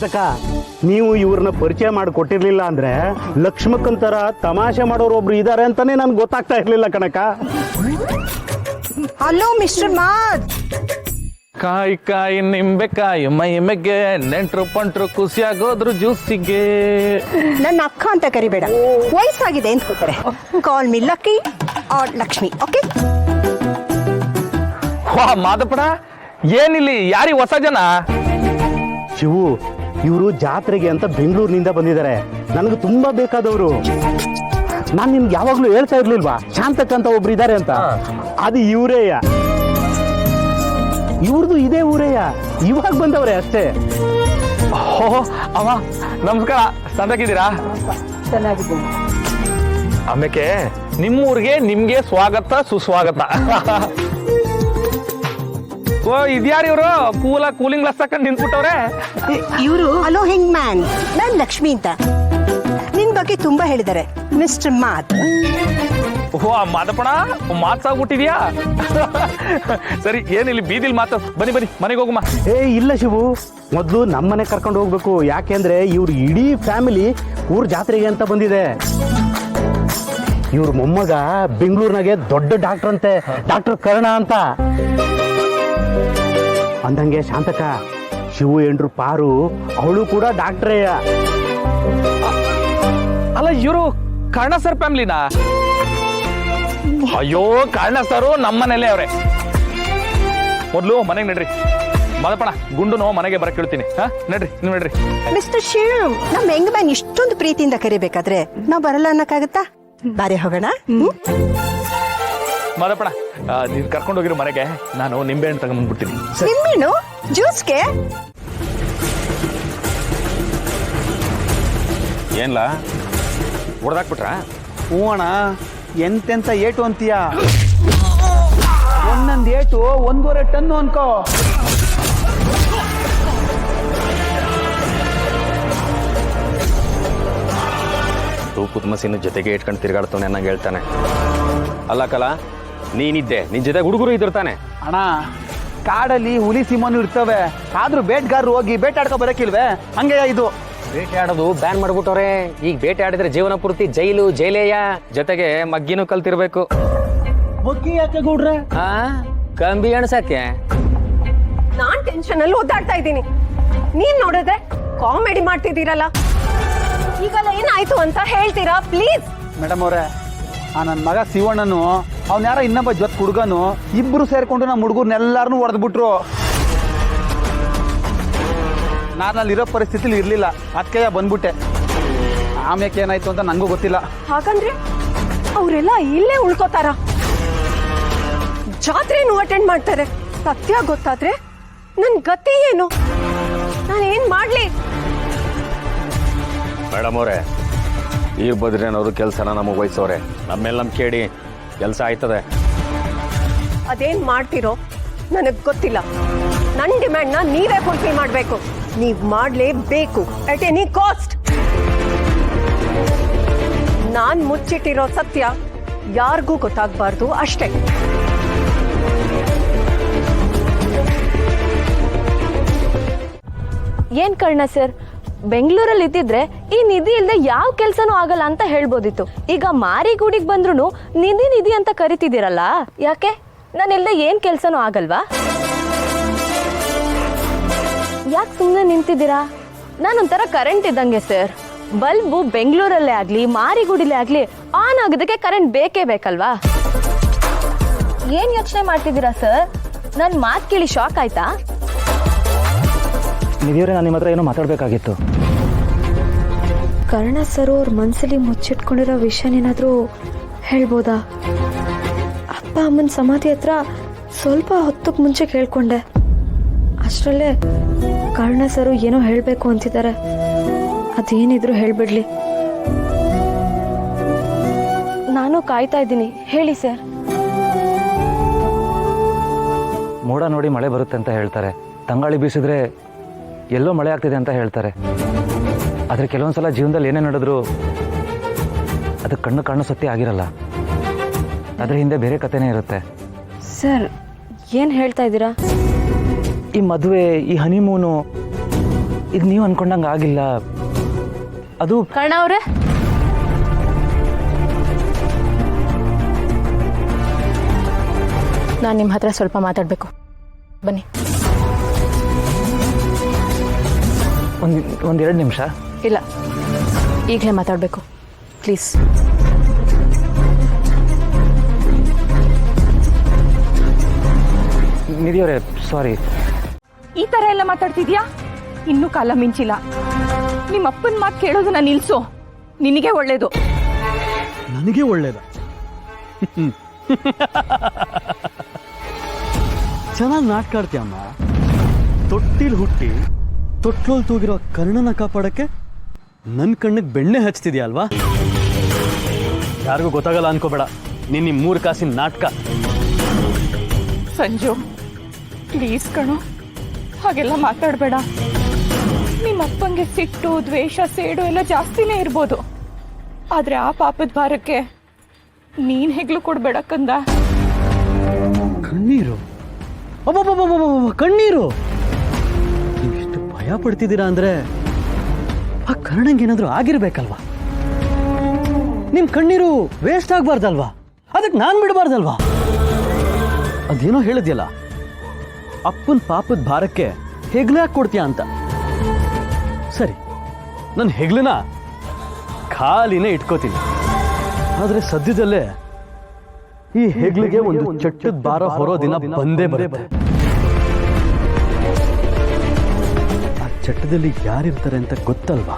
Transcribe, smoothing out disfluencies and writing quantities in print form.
ಶಾಂತಕ, ನೀವು ಇವ್ರನ್ನ ಪರಿಚಯ ಮಾಡಿ ಕೊಟ್ಟಿರ್ಲಿಲ್ಲ ಅಂದ್ರೆ ಲಕ್ಷ್ಮಕ್ಕಂತರ ತಮಾಷೆ ಮಾಡೋರು ಒಬ್ರು ಇದಾರೆ ಅಂತಾನೆ ನನ್ಗೆ ಗೊತ್ತಾಗ್ತಾ ಇರ್ಲಿಲ್ಲ ಕಣಕ. Hello mister ಮಾದ್. ಕಾಯಿ ಕಾಯಿ ನಿಂಬೆಕಾಯಿ ಮೈ ಮೆಗೆ ನೆಂಟ್ರು ಪಂಟ್ರು ಖುಷಿಯಾಗೋದ್ರು ಜ್ಯೂಸಿಗೆ. ನನ್ನ ಅಕ್ಕ ಅಂತ ಕರಿಬೇಡ, ವಯಸ್ಸಾಗಿದೆ ಅಂತ ಕೂತಾರೆ. ಕಾಲ್ ಮಿ ಲಕ್ಕಿ ಆರ್ ಲಕ್ಷ್ಮಿ, ಓಕೆ? ವಾ ಮಾದಪ್ಪಡ, ಏನಿಲ್ಲಿ ಯಾರಿ ಹೊಸ ಜನ? ಶಿವು, ಇವರು ಜಾತ್ರೆಗೆ ಅಂತ ಬೆಂಗಳೂರಿನಿಂದ ಬಂದಿದ್ದಾರೆ. ನನಗೆ ತುಂಬಾ ಬೇಕಾದವರು. ನಾನು ನಿಮ್ಗೆ ಯಾವಾಗ್ಲೂ ಹೇಳ್ತಾ ಇರ್ಲಿಲ್ವಾ ಶಾಂತಕ ಅಂತ ಒಬ್ರು ಇದ್ದಾರೆ ಅಂತ? ಅದು ಇವರೇಯ, ಇವ್ರದ್ದು ಇದೇ ಊರೇಯ, ಇವಾಗ ಬಂದವ್ರೆ ಅಷ್ಟೇ. ಓಹೋ ಅವ ನಮಸ್ಕಾರ, ಸಂದಾಗಿದ್ದೀರಾ? ಚೆನ್ನಾಗಿದ್ದೀನಿ. ಆಮೇಲೆ ನಿಮ್ಮೂರಿಗೆ ನಿಮ್ಗೆ ಸ್ವಾಗತ ಸುಸ್ವಾಗತ. ಓ ಇದ್ಯಾರು ಇವರು ಕೂಲಿಂಗ್ ಗ್ಲಾಸ್ ತಕೊಂಡ್ ನಿಂತ್ಬಿಟ್ಟವ್ರೆ? ಇವರು ಹಲೋ ಹಿಂಗ್ ಮ್ಯಾನ್, ನಾನ್ ಲಕ್ಷ್ಮಿ ಅಂತ. ನಿನ್ ಬಗ್ಗೆ ತುಂಬಾ ಹೇಳಿದ್ದಾರೆ ಮಿಸ್ಟರ್ ಮಾದ್. ಓ ಮಾದಪ್ಪಣ, ಮಾತಾಗ್ಬಿಟ್ಟಿದ್ಯಾ? ಸರಿ, ಏನಿಲ್ಲಿ ಬೀದಿಲ್ ಮಾತು. ಬನ್ನಿ ಬನ್ನಿ ಮನೆಗೆ ಹೋಗುಮ. ಇಲ್ಲ ಶಿವು, ಮೊದಲು ನಮ್ಮನೆ ಕರ್ಕೊಂಡು ಹೋಗ್ಬೇಕು. ಯಾಕೆಂದ್ರೆ ಇವ್ರ ಇಡೀ ಫ್ಯಾಮಿಲಿ ಊರ್ ಜಾತ್ರೆಗೆ ಅಂತ ಬಂದಿದೆ. ಇವ್ರ ಮೊಮ್ಮಗ ಬೆಂಗಳೂರಿನಾಗೆ ದೊಡ್ಡ ಡಾಕ್ಟರ್ ಅಂತೆ, ಡಾಕ್ಟರ್ ಕರ್ಣ ಅಂತ. ಅಂದಂಗೆ ಶಾಂತಕ, ಶಿವು ಎಂಡ್ರು ಪಾರು, ಅವಳು ಕೂಡ ಡಾಕ್ಟ್ರೇಯ. ಅಲ್ಲ ಇವರು ಕರ್ಣ ಸರ್ ಫ್ಯಾಮಿಲಿನಾ? ಅಯ್ಯೋ ಕರ್ಣ ಸರು ನಮ್ಮನೇಲೆ ಅವ್ರೆ. ಮೊದ್ಲು ಮನೆಗೆ ನಡ್ರಿ. ಮಾದಪ್ಪಣ, ಗುಂಡುನು ಮನೆಗೆ ಬರಕ್ ಹೇಳ್ತೀನಿ. ನಡ್ರಿ ನೀವು ನಡ್ರಿ. ಮಿಸ್ಟರ್ ಶಿವ್, ನಮ್ಮ ಹೆಂಗ್ ಮ್ಯಾನ್ ಇಷ್ಟೊಂದು ಪ್ರೀತಿಯಿಂದ ಕರಿಬೇಕಾದ್ರೆ ನಾವ್ ಬರಲ್ಲ ಅನ್ನಕ್ಕಾಗತ್ತಾ? ಬಾರೆ ಹೋಗೋಣ. ಮಾದಪ್ಪಣ, ನೀನ್ ಕರ್ಕೊಂಡು ಹೋಗಿರೋ ಮನೆಗೆ ನಾನು ನಿಂಬೆಹಣ್ಣು ತಗೊಂಡ್ಬಂದ್ಬಿಡ್ತೀನಿ. ನಿಮ್ಮೇನು ಜ್ಯೂಸ್ಗೆ? ಏನ್ಲ ಹೊಡೆದಾಕ್ಬಿಟ್ರ? ಹ್ಞೂ ಅಣ್ಣ, ಎಂತೆಂತ ಏಟು ಅಂತೀಯ? ಒಂದೊಂದು ಏಟು 1.5 ಟನ್ನು ಅನ್ಕೋ. ತೂಕದ ಮಸಿನ ಜೊತೆಗೆ ಇಟ್ಕೊಂಡು ತಿರ್ಗಾಡ್ತವನೆ ಅನ್ನಂಗೆ ಹೇಳ್ತಾನೆ. ಅಲ್ಲ ಕಲ, ನೀನಿದ್ದೆ, ನಿನ್ ಜೊತೆ ಹುಡುಗರು ಇದ್ದಿರ್ತಾನೆ. ಅಣ್ಣ, ಕಾಡಲ್ಲಿ ಹುಲಿ ಸಿಂಹನು ಇರ್ತವೆ, ಆದ್ರೂ ಬೇಟೆಗಾರರು ಹೋಗಿ ಬೇಟಾಡ್ಕೊ ಬರಕಿಲ್ವೇ? ಹಂಗೆ ಇದು ಬೇಟೆ ಆಡೋದು ಬ್ಯಾನ್ ಮಾಡ್ಬಿಟ್ಟವ್ರೆ. ಈಗ ಬೇಟೆ ಆಡಿದ್ರೆ ಜೀವನ ಪೂರ್ತಿ ಜೈಲು, ಜೈಲೇಯ, ಜೊತೆಗೆ ಮಗ್ಗಿನೂ ಕಲ್ತಿರ್ಬೇಕು. ಮಗ್ಗಿ ಯಾಕೆ ಗೌಡ್ರೆ? ಕಂಬಿ ಎಣ್ಸಕ್ಕೆ. ನಾನ್ ಟೆನ್ಷನ್ ಅಲ್ಲಿ ಓದಾಡ್ತಾ ಇದ್ದೀನಿ, ನೀವ್ ನೋಡಿದ್ರೆ ಕಾಮಿಡಿ ಮಾಡ್ತಿದ್ದೀರಲ್ಲ. ಈಗಲ್ಲ ಏನಾಯ್ತು ಅಂತ ಹೇಳ್ತೀರಾ ಪ್ಲೀಸ್? ಮೇಡಮ್ ಅವ್ರೆ, ನನ್ನ ಮಗ ಶಿವಣ್ಣನು ಅವ್ನ ಯಾರ ಇನ್ನೊಬ್ಬ ಜೊತೆ ಹುಡುಗನು ಇಬ್ರು ಸೇರ್ಕೊಂಡು ನಮ್ಮ ಹುಡುಗರ್ನೆಲ್ಲಾರನು ಹೊಡೆದ್ಬಿಟ್ರು. ನಾನು ಅಲ್ಲಿರೋ ಪರಿಸ್ಥಿತಿಲಿ ಇರ್ಲಿಲ್ಲ, ಅದಕ್ಕೆ ಬಂದ್ಬಿಟ್ಟೆ. ಆಮ್ಯಾಕೆ ಏನಾಯ್ತು ಅಂತ ನಂಗೂ ಗೊತ್ತಿಲ್ಲ. ಹಾಗಂದ್ರೆ ಅವರೆಲ್ಲ ಇಲ್ಲೇ ಉಳ್ಕೋತಾರ, ಜಾತ್ರೆನೂ ಅಟೆಂಡ್ ಮಾಡ್ತಾರೆ. ಸತ್ಯ ಗೊತ್ತಾದ್ರೆ ನನ್ ಗತಿ ಏನು? ನಾನು ಏನ್ ಮಾಡ್ಲಿ? ಮೇಡಮ್ ಅವರೇ, ಈ ಬದ್ರೇನವರು ಕೆಲಸನ ನಮಗೆ ವಹಿಸೋರೆ. ನಮ್ಮೇಲೆ ನಂಬಿಕೆ ಇಡಿ, ಕೆಲಸ ಆಯ್ತದೆ. ಅದೇನ್ ಮಾಡ್ತಿರೋ ನನಗ್ ಗೊತ್ತಿಲ್ಲ. ನನ್ ಡಿಮ್ಯಾಂಡ್ ನ ನೀವೇ ಫುಲ್ಫಿಲ್ ಮಾಡ್ಬೇಕು. ನೀವ್ ಮಾಡ್ಲೇಬೇಕು, ಅಟ್ ಎನಿ ಕಾಸ್ಟ್. ನಾನ್ ಮುಚ್ಚಿಟ್ಟಿರೋ ಸತ್ಯ ಯಾರಿಗೂ ಗೊತ್ತಾಗ್ಬಾರ್ದು ಅಷ್ಟೇ. ಏನ್ ಕರ್ಣ ಸರ್, ಬೆಂಗಳೂರಲ್ಲಿ ಇದ್ದಿದ್ರೆ ಈ ನಿಧಿ ಇಲ್ದೆ ಯಾವ ಕೆಲ್ಸನೂ ಆಗಲ್ಲ ಅಂತ ಹೇಳ್ಬೋದಿತ್ತು. ಈಗ ಮಾರಿಗೂಡಿಗೆ ಬಂದ್ರು ನಿಧಿ ನಿಧಿ ಅಂತ ಕರಿತಿದ್ದೀರಲ್ಲ, ಯಾಕೆ? ನಾನಿಲ್ದೆ ಏನ್ ಕೆಲ್ಸನೂ ಆಗಲ್ವಾ? ಯಾಕೆ ಸುಮ್ಮನೆ ನಿಂತಿದ್ದೀರಾ? ನಾನೊಂಥರ ಕರೆಂಟ್ ಇದ್ದಂಗೆ ಸರ್. ಬಲ್ಬು ಬೆಂಗಳೂರಲ್ಲೇ ಆಗ್ಲಿ ಮಾರಿಗೂಡಿಲೇ ಆಗ್ಲಿ ಆನ್ ಆಗೋದಕ್ಕೆ ಕರೆಂಟ್ ಬೇಕೇ ಬೇಕಲ್ವಾ? ಏನ್ ಯೋಚನೆ ಮಾಡ್ತಿದ್ದೀರಾ ಸರ್? ನನ್ ಮಾತು ಕೇಳಿ ಶಾಕ್ ಆಯ್ತಾ? ನಿಧಿಯವರೇ, ನಾನು ನಿಮ್ಮ ಹತ್ರ ಏನೋ ಮಾತಾಡಬೇಕಾಗಿತ್ತು. ಕರ್ಣ ಸರ್ ಅವ್ರ ಮನಸ್ಸಲ್ಲಿ ಮುಚ್ಚಿಟ್ಕೊಂಡಿರೋ ವಿಷಯನೇನಾದ್ರೂ ಹೇಳ್ಬೋದಾ? ಅಪ್ಪ ಅಮ್ಮನ ಸಮಾಧಿ ಹತ್ರ ಸ್ವಲ್ಪ ಹೊತ್ತಕ್ಕೆ ಮುಂಚೆ ಕೇಳ್ಕೊಂಡೆ. ಅಷ್ಟರಲ್ಲೇ ಕರ್ಣ ಸರು ಏನೋ ಹೇಳಬೇಕು ಅಂತಿದ್ದಾರೆ. ಅದೇನಿದ್ರು ಹೇಳ್ಬಿಡ್ಲಿ. ನಾನು ಕಾಯ್ತಾ ಇದ್ದೀನಿ, ಹೇಳಿ ಸರ್. ಮೋಡ ನೋಡಿ ಮಳೆ ಬರುತ್ತೆ ಅಂತ ಹೇಳ್ತಾರೆ. ತಂಗಾಳಿ ಬೀಸಿದ್ರೆ ಎಲ್ಲೋ ಮಳೆ ಆಗ್ತಿದೆ ಅಂತ ಹೇಳ್ತಾರೆ. ಆದರೆ ಕೆಲವೊಂದ್ಸಲ ಜೀವನದಲ್ಲಿ ಏನೇ ನಡೆದ್ರು ಅದು ಕಣ್ಣು ಕಾಣೋ ಸತ್ಯ ಆಗಿರಲ್ಲ. ಅದ್ರ ಹಿಂದೆ ಬೇರೆ ಕಥೆನೇ ಇರುತ್ತೆ. ಸರ್, ಏನು ಹೇಳ್ತಾ ಇದ್ದೀರಾ? ಈ ಮದುವೆ, ಈ ಹನಿಮೂನು ಇದು ನೀವು ಅನ್ಕೊಂಡಂಗೆ ಆಗಿಲ್ಲ. ಅದು ಕರ್ಣ ಅವ್ರೆ, ನಾನು ನಿಮ್ಮ ಹತ್ರ ಸ್ವಲ್ಪ ಮಾತಾಡಬೇಕು. ಬನ್ನಿ. ಒಂದೆರಡು ನಿಮಿಷ. ಇಲ್ಲ, ಈಗಲೇ ಮಾತಾಡಬೇಕು, ಪ್ಲೀಸ್. ನಿಧಿಯವರೇ, ಸಾರಿ. ಈ ತರ ಎಲ್ಲ ಮಾತಾಡ್ತಿದ್ಯಾ? ಇನ್ನೂ ಕಾಲ ಮಿಂಚಿಲ್ಲ. ನಿಮ್ಮ ಅಪ್ಪನ ಮಾತು ಕೇಳೋದನ್ನ ನಿಲ್ಸು, ನಿನಗೆ ಒಳ್ಳೇದು. ನನಗೆ ಒಳ್ಳೇದ? ಚೆನ್ನಾಗಿ ನಾಟಕ ಆಡ್ತೀಯಮ್ಮ. ತೊಟ್ಟಿಲ್ ಹುಟ್ಟಿ ತೊಟ್ಲೋಲ್ ತೂಗಿರೋ ಕರ್ಣನ ಕಾಪಾಡಕ್ಕೆ ನನ್ನ ಕಣ್ಣಿಗೆ ಬೆಣ್ಣೆ ಹಚ್ತಿದ್ಯಾ ಅಲ್ವಾ? ಯಾರಿಗೂ ಗೊತ್ತಾಗಲ್ಲ ಅನ್ಕೋಬೇಡ, ನಿನ್ನ 3 ಕಾಸಿನ ನಾಟಕ. ಸಂಜು, ಪ್ಲೀಸ್ ಕಣೋ, ಹಾಗೆಲ್ಲ ಮಾತಾಡಬೇಡ. ನಿಮ್ಮ ಅಪ್ಪಂಗೆ ಸಿಟ್ಟು, ದ್ವೇಷ, ಸೇಡು ಎಲ್ಲ ಜಾಸ್ತಿನೇ ಇರ್ಬೋದು. ಆದ್ರೆ ಆ ಪಾಪದ ಭಾರಕ್ಕೆ ನೀನ್ ಹೆಗ್ಲು ಕೊಡ್ಬೇಡ ಕಂದ. ಕಣ್ಣೀರು? ಅಬ್ಬಬ್ಬಬ್ಬಬ್ಬ, ಕಣ್ಣೀರು! ನೀವು ಎಷ್ಟು ಭಯ ಪಡ್ತಿದ್ದೀರಾ ಅಂದ್ರೆ ಆ ಕರ್ಣಂಗೆ ಏನಾದ್ರೂ ಆಗಿರ್ಬೇಕಲ್ವಾ? ನಿಮ್ ಕಣ್ಣೀರು ವೇಸ್ಟ್ ಆಗ್ಬಾರ್ದಲ್ವಾ? ಅದಕ್ಕೆ ನಾನ್ ಬಿಡಬಾರ್ದಲ್ವಾ? ಅದೇನೋ ಹೇಳಿದ್ಯಲ್ಲ, ಅಪ್ಪನ ಪಾಪದ ಭಾರಕ್ಕೆ ಹೆಗ್ಲು ಯಾಕೆ ಕೊಡ್ತೀಯ ಅಂತ. ಸರಿ, ನನ್ನ ಹೆಗ್ಲನ್ನ ಖಾಲಿನೇ ಇಟ್ಕೋತೀನಿ. ಆದ್ರೆ ಸದ್ಯದಲ್ಲೇ ಈ ಹೆಗ್ಲಿಗೆ ಒಂದು ಚಟ್ಟದ ಭಾರ ಹೊರೋ ದಿನ ಬಂದೇ ಬರುತ್ತೆ. ಆ ಚಟ್ಟದಲ್ಲಿ ಯಾರಿರ್ತಾರೆ ಅಂತ ಗೊತ್ತಲ್ವಾ?